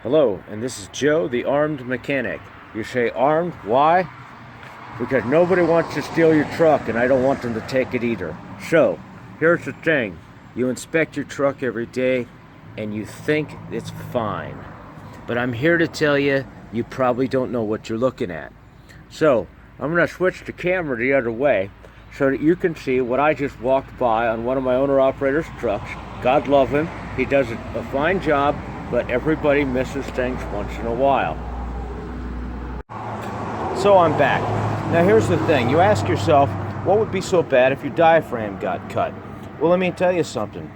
Hello, and this is Joe, the armed mechanic. You say armed, why? Because nobody wants to steal your truck, and I don't want them to take it either. So, here's the thing. You inspect your truck every day, and you think it's fine. But I'm here to tell you, you probably don't know what you're looking at. So, I'm going to switch the camera the other way so that you can see what I just walked by on one of my owner-operator's trucks. God love him. He does a fine job, but everybody misses things once in a while. So I'm back. Now here's the thing. You ask yourself, what would be so bad if your diaphragm got cut? Well, let me tell you something.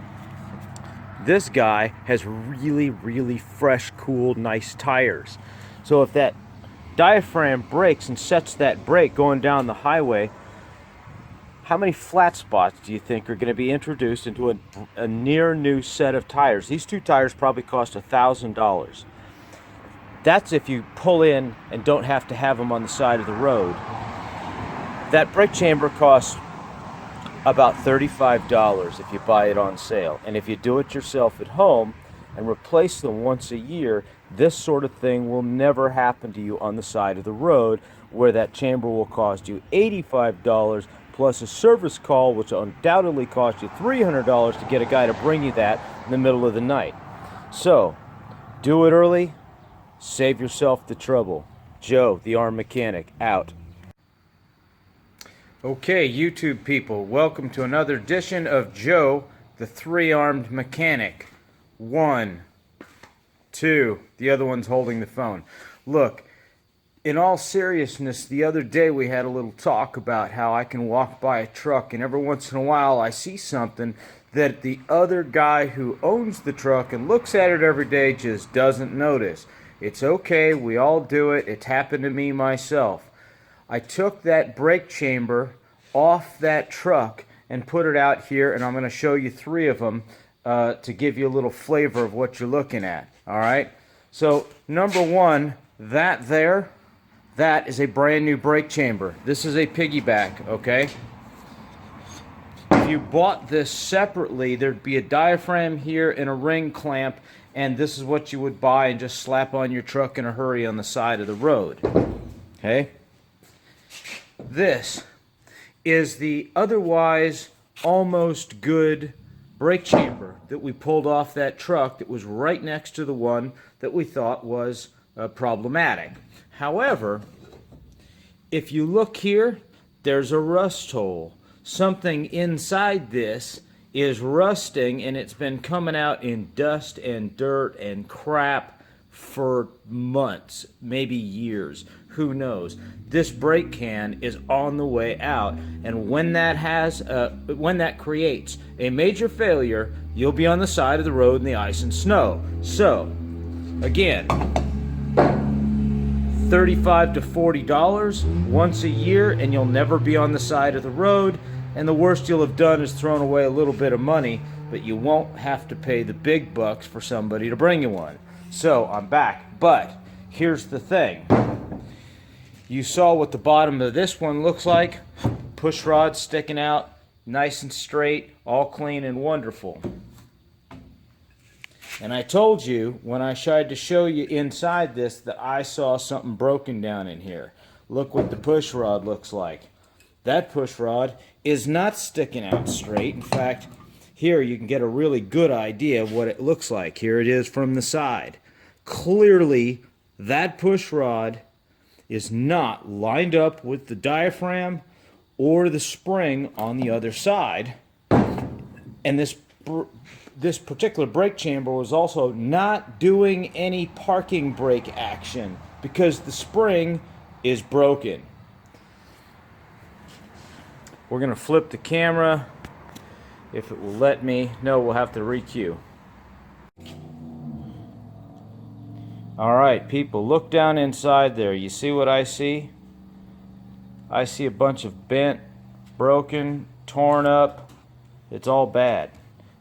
This guy has really, really fresh, cool, nice tires. So if that diaphragm breaks and sets that brake going down the highway, how many flat spots do you think are going to be introduced into a near new set of tires? These two tires probably cost $1,000. That's if you pull in and don't have to have them on the side of the road. That brake chamber costs about $35 if you buy it on sale. And if you do it yourself at home and replace them once a year, this sort of thing will never happen to you on the side of the road, where that chamber will cost you $85 plus a service call, which will undoubtedly cost you $300 to get a guy to bring you that in the middle of the night. So, do it early, save yourself the trouble. Joe, the armed mechanic, out. Okay, YouTube people, welcome to another edition of Joe, the three-armed mechanic. 1, 2, the other one's holding the phone. Look, in all seriousness, the other day we had a little talk about how I can walk by a truck and every once in a while I see something that the other guy who owns the truck and looks at it every day just doesn't notice. It's okay, we all do it. It's happened to me myself. I took that brake chamber off that truck and put it out here, and I'm going to show you 3 of them to give you a little flavor of what you're looking at. All right? So, number 1, that there, that is a brand new brake chamber. This is a piggyback, okay? If you bought this separately, there'd be a diaphragm here and a ring clamp, and this is what you would buy and just slap on your truck in a hurry on the side of the road. Okay? This is the otherwise almost good brake chamber that we pulled off that truck that was right next to the one that we thought was problematic. However, if you look here, there's a rust hole. Something inside this is rusting, and it's been coming out in dust and dirt and crap for months, maybe years. Who knows? This brake can is on the way out, and when that creates a major failure, you'll be on the side of the road in the ice and snow. So, again, $35 to $40 once a year, and you'll never be on the side of the road. And the worst you'll have done is thrown away a little bit of money, but you won't have to pay the big bucks for somebody to bring you one. So I'm back, but here's the thing. You saw what the bottom of this one looks like. Push rod sticking out, nice and straight, all clean and wonderful. And I told you when I tried to show you inside this that I saw something broken down in here. Look what the push rod looks like. That push rod is not sticking out straight. In fact, here you can get a really good idea of what it looks like. Here it is from the side. Clearly, that push rod is not lined up with the diaphragm or the spring on the other side. And this particular brake chamber was also not doing any parking brake action because the spring is broken. We're going to flip the camera if it will let me. No, we'll have to re-cue. Alright, people, look down inside there. You see what I see? I see a bunch of bent, broken, torn up. It's all bad.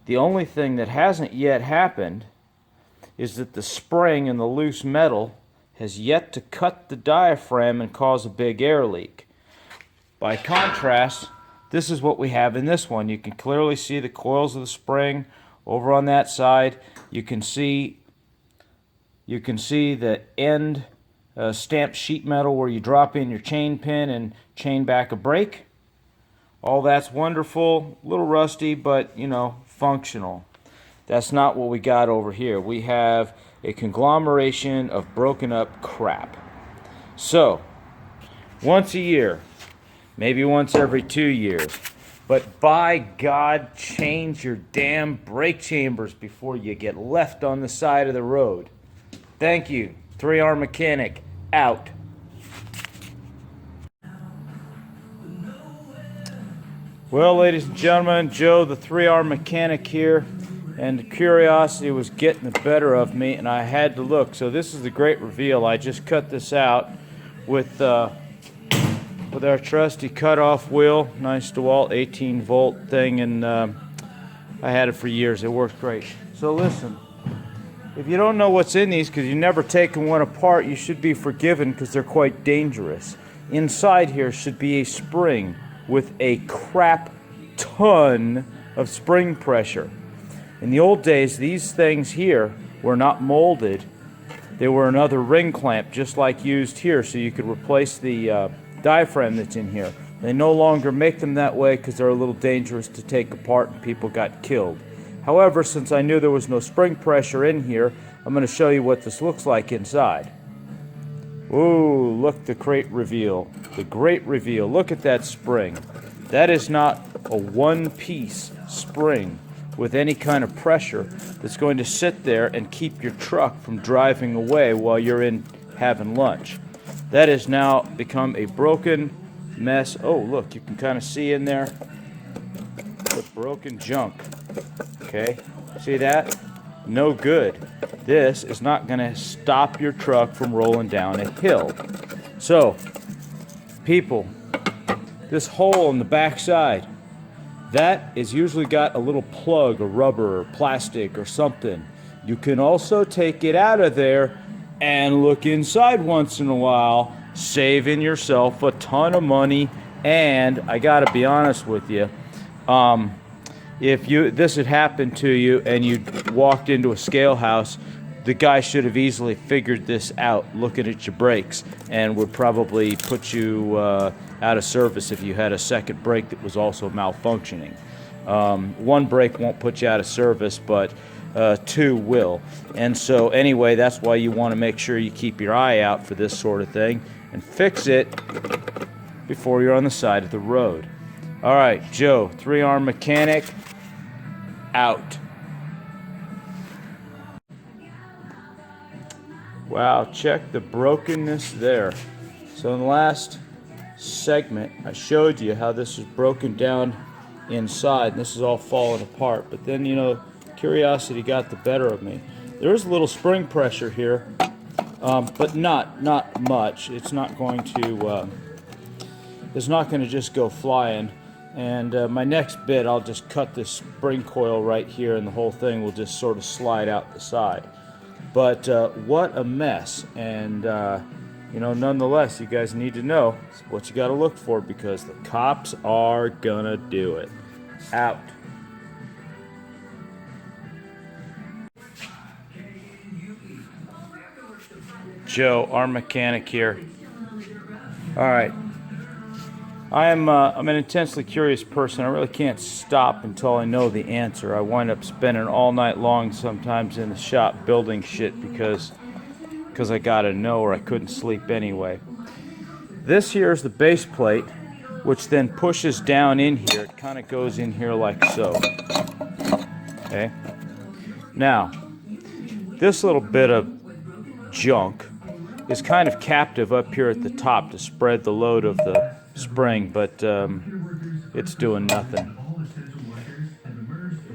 The only thing that hasn't yet happened is that the spring in the loose metal has yet to cut the diaphragm and cause a big air leak. By contrast, this is what we have in this one. You can clearly see the coils of the spring over on that side. You can see You can see the end stamped sheet metal where you drop in your chain pin and chain back a brake. All that's wonderful, a little rusty, but you know, functional. That's not what we got over here. We have a conglomeration of broken up crap. So, once a year, maybe once every 2 years, but by God, change your damn brake chambers before you get left on the side of the road. Thank you. 3R Mechanic, out. Well, ladies and gentlemen, Joe, the 3R Mechanic here, and curiosity was getting the better of me, and I had to look. So this is the great reveal. I just cut this out with our trusty cutoff wheel, nice DeWalt 18-volt thing, and I had it for years. It works great. So listen, if you don't know what's in these because you've never taken one apart, you should be forgiven because they're quite dangerous. Inside here should be a spring with a crap ton of spring pressure. In the old days, these things here were not molded. They were another ring clamp, just like used here, so you could replace the diaphragm that's in here. They no longer make them that way because they're a little dangerous to take apart and people got killed. However, since I knew there was no spring pressure in here, I'm going to show you what this looks like inside. Ooh, look, the great reveal. The great reveal. Look at that spring. That is not a one-piece spring with any kind of pressure that's going to sit there and keep your truck from driving away while you're in having lunch. That has now become a broken mess. Oh, look, you can kind of see in there the broken junk. Okay, see that? No good. This is not going to stop your truck from rolling down a hill. So, people, this hole in the back side, that is usually got a little plug or rubber or plastic or something. You can also take it out of there and look inside once in a while, saving yourself a ton of money. And I gotta be honest with you, if this had happened to you and you walked into a scale house, the guy should have easily figured this out looking at your brakes and would probably put you out of service if you had a second brake that was also malfunctioning. One brake won't put you out of service, but two will. And so anyway, that's why you want to make sure you keep your eye out for this sort of thing and fix it before you're on the side of the road. All right, Joe, 3R Mechanic, out. Wow, check the brokenness there. So in the last segment, I showed you how this is broken down inside, and this is all falling apart. But then, you know, curiosity got the better of me. There is a little spring pressure here, but not much. It's not going to just go flying. And my next bit, I'll just cut this spring coil right here, and the whole thing will just sort of slide out the side. But what a mess. And you know, nonetheless, you guys need to know what you got to look for because the cops are gonna do it. Out. Joe, our mechanic here. All right. I'm an intensely curious person. I really can't stop until I know the answer. I wind up spending all night long sometimes in the shop building shit because I gotta know or I couldn't sleep anyway. This here is the base plate, which then pushes down in here. It kind of goes in here like so. Okay. Now, this little bit of junk is kind of captive up here at the top to spread the load of the spring, but it's doing nothing.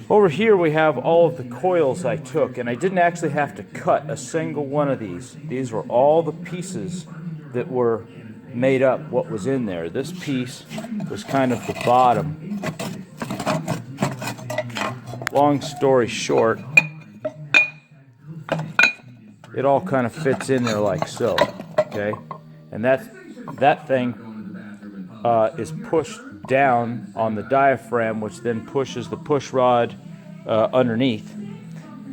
Over here we have all of the coils I took, and I didn't actually have to cut a single one of these. These were all the pieces that were made up what was in there. This piece was kind of the bottom. Long story short, it all kind of fits in there like so, okay? And that thing is pushed down on the diaphragm, which then pushes the push rod underneath.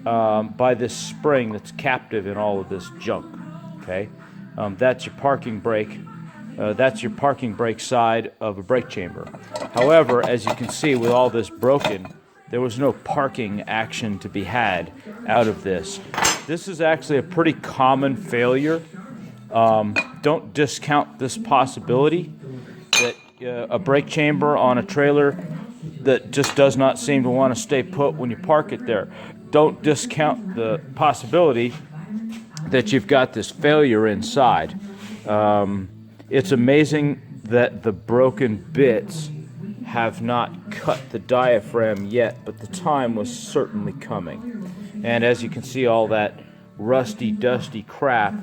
by this spring that's captive in all of this junk. Okay, that's your parking brake. That's your parking brake side of a brake chamber. However, as you can see, with all this broken, there was no parking action to be had out of this. This is actually a pretty common failure. Don't discount this possibility that a brake chamber on a trailer that just does not seem to want to stay put when you park it there. Don't discount the possibility that you've got this failure inside. It's amazing that the broken bits have not cut the diaphragm yet, but the time was certainly coming. And as you can see, all that rusty, dusty crap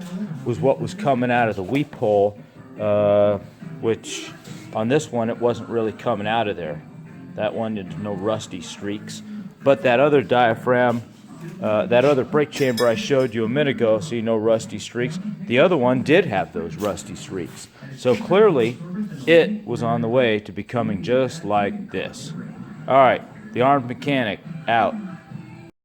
was what was coming out of the weep hole, which on this one, it wasn't really coming out of there. That one had no rusty streaks. But that other diaphragm, that other brake chamber I showed you a minute ago, see no rusty streaks, the other one did have those rusty streaks. So clearly, it was on the way to becoming just like this. All right, the Armed Mechanic, out.